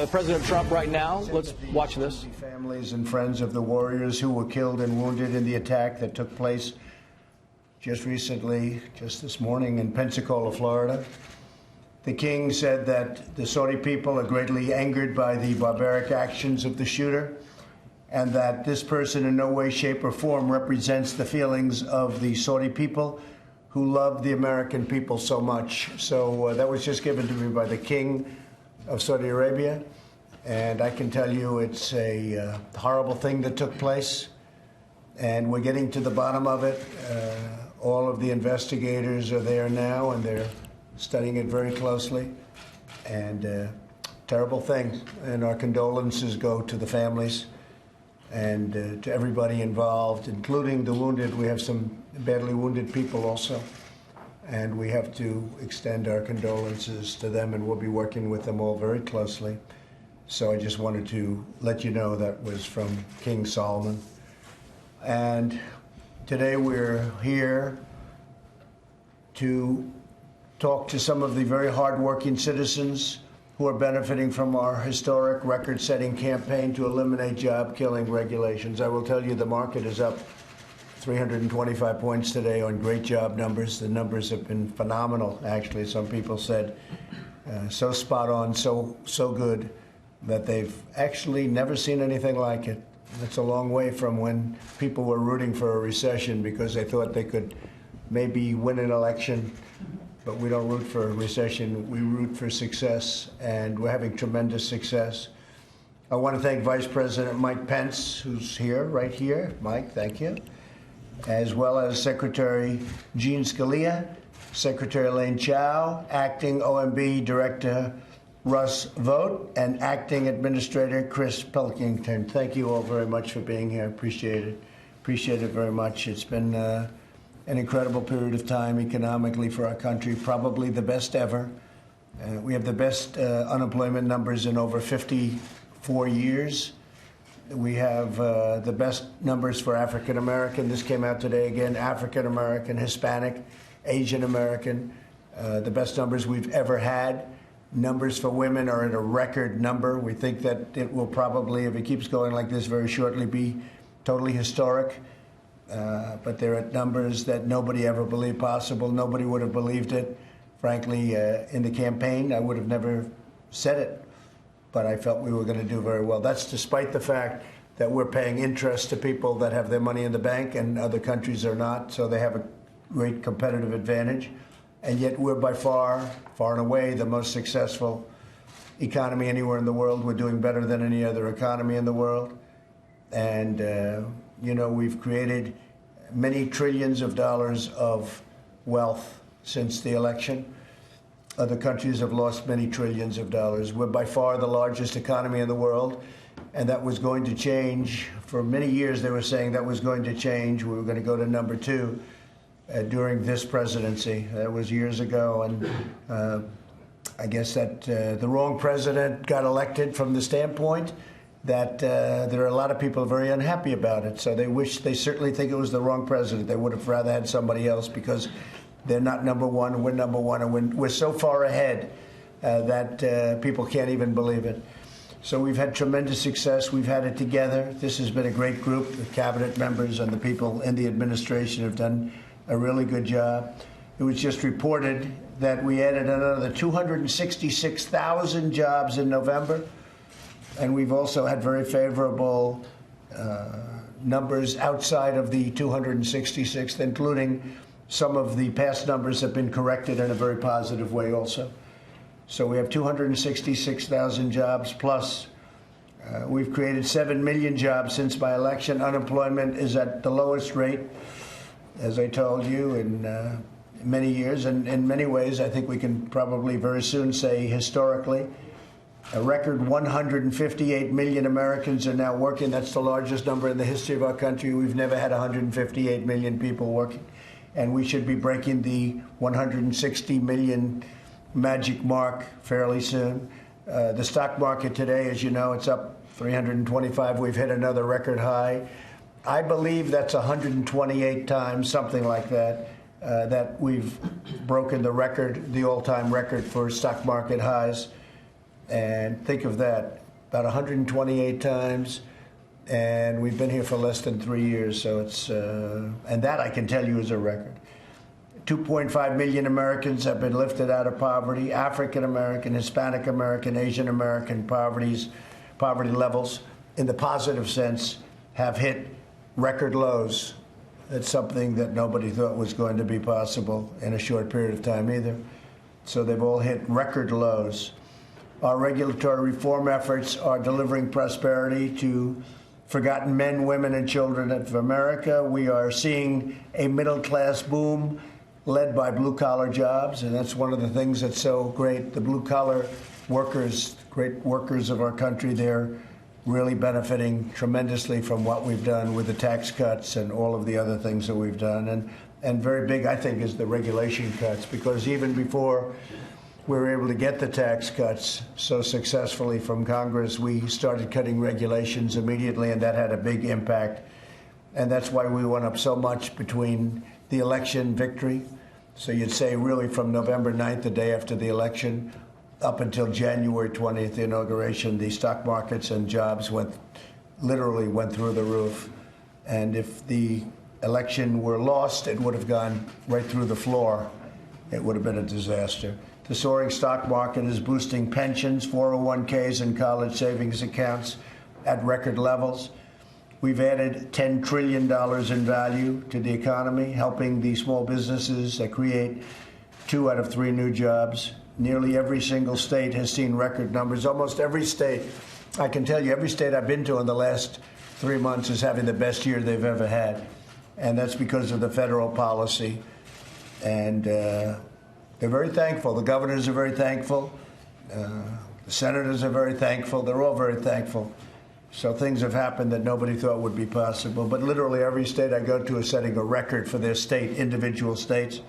President Trump right now. Let's watch this. Families and friends of the warriors who were killed and wounded in the attack that took place just recently, just this morning in Pensacola, Florida. The king said that the Saudi people are greatly angered by the barbaric actions of the shooter, and that this person in no way, shape, or form represents the feelings of the Saudi people who love the American people so much. So that was just given to me by the king of Saudi Arabia, and I can tell you it's a horrible thing that took place, and we're getting to the bottom of it. All of the investigators are there now, and they're studying it very closely, and terrible thing, and our condolences go to the families and to everybody involved, including the wounded. We have some badly wounded people also, and we have to extend our condolences to them, and we'll be working with them all very closely. So I just wanted to let you know that was from King Solomon. And today we're here to talk to some of the very hardworking citizens who are benefiting from our historic record-setting campaign to eliminate job-killing regulations. I will tell you the market is up 325 points today on great job numbers. The numbers have been phenomenal, actually. Some people said so spot on, so good, that they've actually never seen anything like it. That's a long way from when people were rooting for a recession because they thought they could maybe win an election. But we don't root for a recession, we root for success, and we're having tremendous success. I want to thank Vice President Mike Pence, who's here, right here. Mike, thank you. As well as Secretary Jean Scalia, Secretary Elaine Chao, Acting OMB Director Russ Vogt, and Acting Administrator Chris Pilkington. Thank you all very much for being here. Appreciate it. Appreciate it very much. It's been an incredible period of time economically for our country, probably the best ever. We have the best unemployment numbers in over 54 years. We have the best numbers for African American. This came out today again, African American, Hispanic, Asian American, the best numbers we've ever had. Numbers for women are at a record number. We think that it will probably, if it keeps going like this, very shortly be totally historic. But they're at numbers that nobody ever believed possible. Nobody would have believed it. Frankly, in the campaign, I would have never said it. But I felt we were going to do very well. That's despite the fact that we're paying interest to people that have their money in the bank and other countries are not, so they have a great competitive advantage. And yet we're by far and away the most successful economy anywhere in the world. We're doing better than any other economy in the world. And, you know, we've created many trillions of dollars of wealth since the election. Other countries have lost many trillions of dollars. We're by far the largest economy in the world, and that was going to change. For many years, they were saying that was going to change. We were going to go to number 2 during this presidency. That was years ago, and I guess that the wrong president got elected from the standpoint that there are a lot of people very unhappy about it. So they certainly think it was the wrong president. They would have rather had somebody else because they're not number 1, we're number 1, and we're so far ahead that people can't even believe it. So we've had tremendous success. We've had it together. This has been a great group. The cabinet members and the people in the administration have done a really good job. It was just reported that we added another 266,000 jobs in November. And we've also had very favorable numbers outside of the 266th, including some of the past numbers have been corrected in a very positive way also. So we have 266,000 jobs plus. We've created 7 million jobs since my election. Unemployment is at the lowest rate, as I told you, in many years. And in many ways, I think we can probably very soon say historically. A record 158 million Americans are now working. That's the largest number in the history of our country. We've never had 158 million people working. And we should be breaking the 160 million magic mark fairly soon. The stock market today, as you know, it's up 325. We've hit another record high. I believe that's 128 times, something like that, that we've broken the record, the all-time record for stock market highs. And think of that, about 128 times. And we've been here for less than 3 years, so it's, and that I can tell you is a record. 2.5 million Americans have been lifted out of poverty. African American, Hispanic American, Asian American poverty levels, in the positive sense, have hit record lows. That's something that nobody thought was going to be possible in a short period of time either. So they've all hit record lows. Our regulatory reform efforts are delivering prosperity to forgotten men, women, and children of America. We are seeing a middle-class boom led by blue-collar jobs, and that's one of the things that's so great. The blue-collar workers, great workers of our country, they're really benefiting tremendously from what we've done with the tax cuts and all of the other things that we've done. And very big, I think, is the regulation cuts, because even before we were able to get the tax cuts so successfully from Congress, we started cutting regulations immediately, and that had a big impact. And that's why we went up so much between the election victory. So you'd say really from November 9th, the day after the election, up until January 20th, the inauguration, the stock markets and jobs literally went through the roof. And if the election were lost, it would have gone right through the floor. It would have been a disaster. The soaring stock market is boosting pensions, 401ks, and college savings accounts at record levels. We've added $10 trillion in value to the economy, helping the small businesses that create 2 out of 3 new jobs. Nearly every single state has seen record numbers. Almost every state, I can tell you, every state I've been to in the last 3 months is having the best year they've ever had. And that's because of the federal policy. And they're very thankful. The governors are very thankful. The senators are very thankful. They're all very thankful. So things have happened that nobody thought would be possible. But literally every state I go to is setting a record for their state, individual states.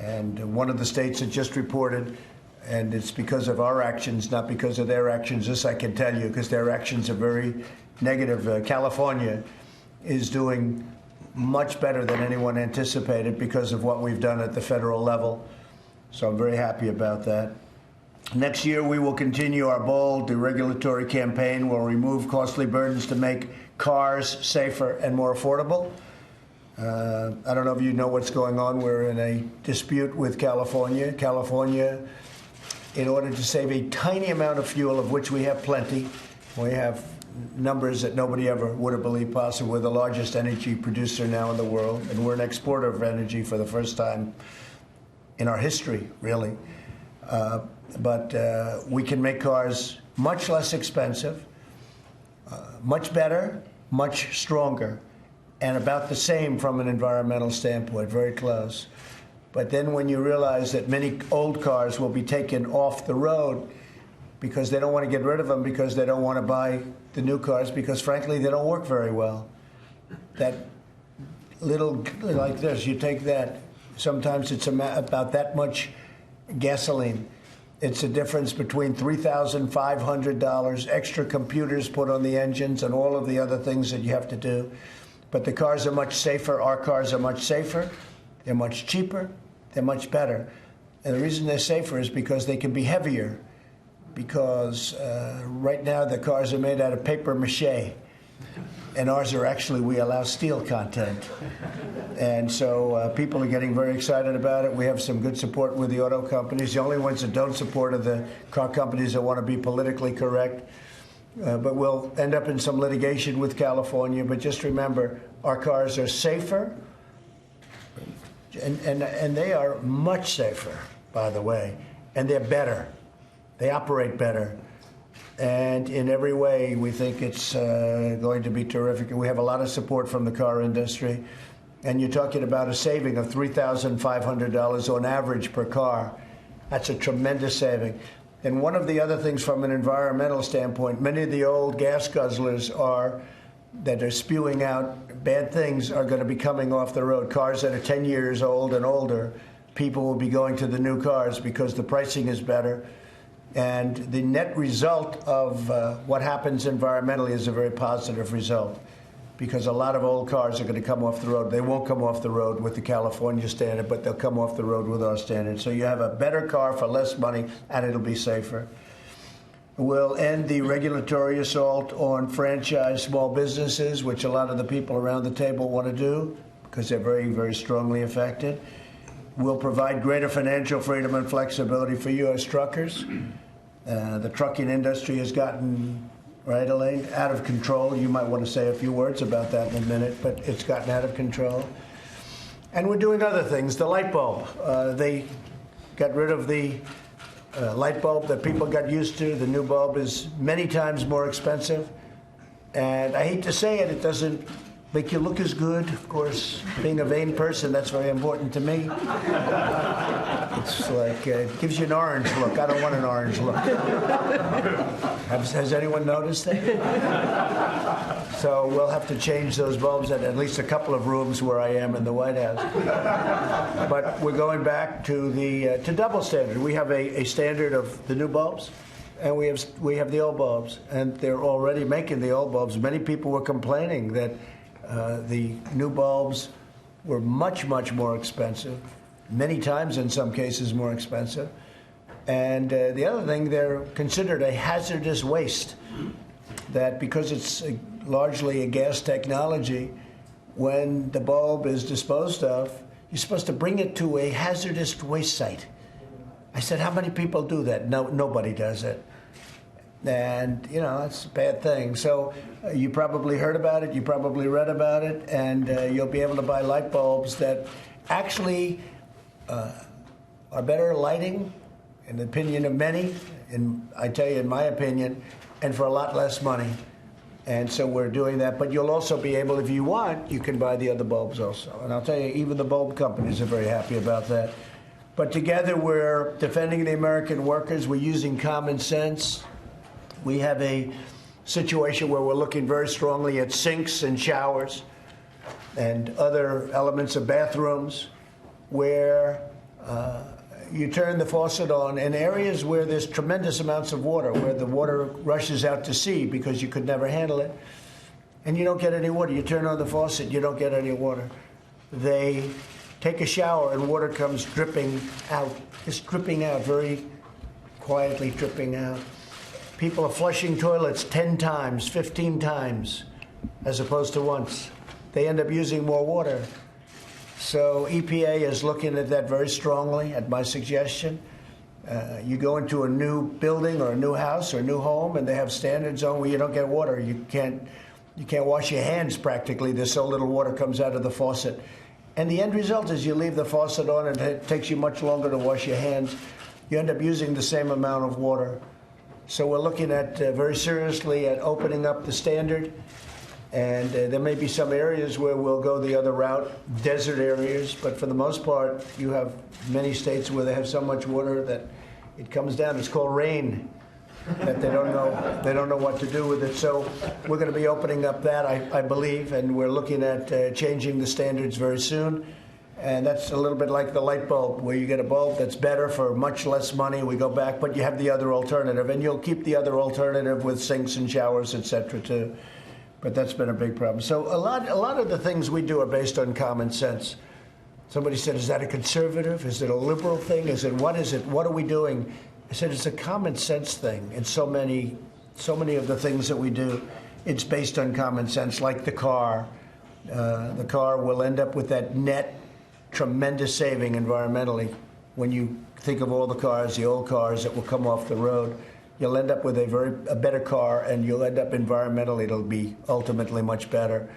And one of the states that just reported, and it's because of our actions, not because of their actions, this I can tell you, because their actions are very negative. California is doing much better than anyone anticipated because of what we've done at the federal level. So I'm very happy about that. Next year, we will continue our bold deregulatory campaign. We'll remove costly burdens to make cars safer and more affordable. I don't know if you know what's going on. We're in a dispute with California. California, in order to save a tiny amount of fuel, of which we have plenty, we have numbers that nobody ever would have believed possible. We're the largest energy producer now in the world, and we're an exporter of energy for the first time in our history, really. But we can make cars much less expensive, much better, much stronger, and about the same from an environmental standpoint, very close. But then when you realize that many old cars will be taken off the road because they don't want to get rid of them, because they don't want to buy the new cars, because frankly they don't work very well. That little, like this, you take that, sometimes it's about that much gasoline. It's a difference between $3,500, extra computers put on the engines, and all of the other things that you have to do. But the cars are much safer. Our cars are much safer. They're much cheaper. They're much better. And the reason they're safer is because they can be heavier. Because right now the cars are made out of paper mache. And ours are actually, we allow steel content. And so people are getting very excited about it. We have some good support with the auto companies. The only ones that don't support are the car companies that want to be politically correct. But we'll end up in some litigation with California. But just remember, our cars are safer, and they are much safer, by the way, and they're better. They operate better. And in every way, we think it's going to be terrific. We have a lot of support from the car industry. And you're talking about a saving of $3,500 on average per car. That's a tremendous saving. And one of the other things from an environmental standpoint, many of the old gas guzzlers that are spewing out bad things are going to be coming off the road. Cars that are 10 years old and older, people will be going to the new cars because the pricing is better. And the net result of what happens environmentally is a very positive result, because a lot of old cars are going to come off the road. They won't come off the road with the California standard, but they'll come off the road with our standard. So you have a better car for less money, and it'll be safer. We'll end the regulatory assault on franchise small businesses, which a lot of the people around the table want to do because they're very, very strongly affected. We'll provide greater financial freedom and flexibility for U.S. truckers. The trucking industry has gotten, right, Elaine, out of control. You might want to say a few words about that in a minute, but it's gotten out of control. And we're doing other things. The light bulb, they got rid of the light bulb that people got used to. The new bulb is many times more expensive. And I hate to say it, it doesn't make you look as good. Of course, being a vain person, that's very important to me. It's like, it gives you an orange look. I don't want an orange look. Has anyone noticed that? So we'll have to change those bulbs at least a couple of rooms where I am in the White House. But we're going back to the double standard. We have a standard of the new bulbs, and we have the old bulbs, and they're already making the old bulbs. Many people were complaining that the new bulbs were much, much more expensive, many times in some cases more expensive. And the other thing, they're considered a hazardous waste, that because it's largely a gas technology, when the bulb is disposed of, you're supposed to bring it to a hazardous waste site. I said, how many people do that? No, nobody does it. And, you know, it's a bad thing. So you probably heard about it, you probably read about it, and you'll be able to buy light bulbs that actually are better lighting, in the opinion of many, and I tell you, in my opinion, and for a lot less money. And so we're doing that. But you'll also be able, if you want, you can buy the other bulbs also. And I'll tell you, even the bulb companies are very happy about that. But together, we're defending the American workers. We're using common sense. We have a situation where we're looking very strongly at sinks and showers and other elements of bathrooms where you turn the faucet on in areas where there's tremendous amounts of water, where the water rushes out to sea because you could never handle it, and you don't get any water. You turn on the faucet, you don't get any water. They take a shower and water comes dripping out, just dripping out, very quietly dripping out. People are flushing toilets 10 times, 15 times, as opposed to once. They end up using more water. So EPA is looking at that very strongly, at my suggestion. You go into a new building or a new house or a new home, and they have standards on where you don't get water. You can't wash your hands practically. There's so little water comes out of the faucet. And the end result is you leave the faucet on, and it takes you much longer to wash your hands. You end up using the same amount of water. So we're looking at very seriously at opening up the standard. And there may be some areas where we'll go the other route, desert areas, but for the most part, you have many states where they have so much water that it comes down. It's called rain, that they don't know what to do with it. So we're going to be opening up that, I believe, and we're looking at changing the standards very soon. And that's a little bit like the light bulb, where you get a bulb that's better for much less money. We go back, but you have the other alternative, and you'll keep the other alternative with sinks and showers, et cetera, too. But that's been a big problem. So a lot of the things we do are based on common sense. Somebody said, is that a conservative? Is it a liberal thing? Is it? What are we doing? I said, it's a common sense thing. And so many of the things that we do, it's based on common sense, like the car. The car will end up with that net tremendous saving environmentally. When you think of all the cars, the old cars that will come off the road, you'll end up with a better car, and you'll end up environmentally, it'll be ultimately much better.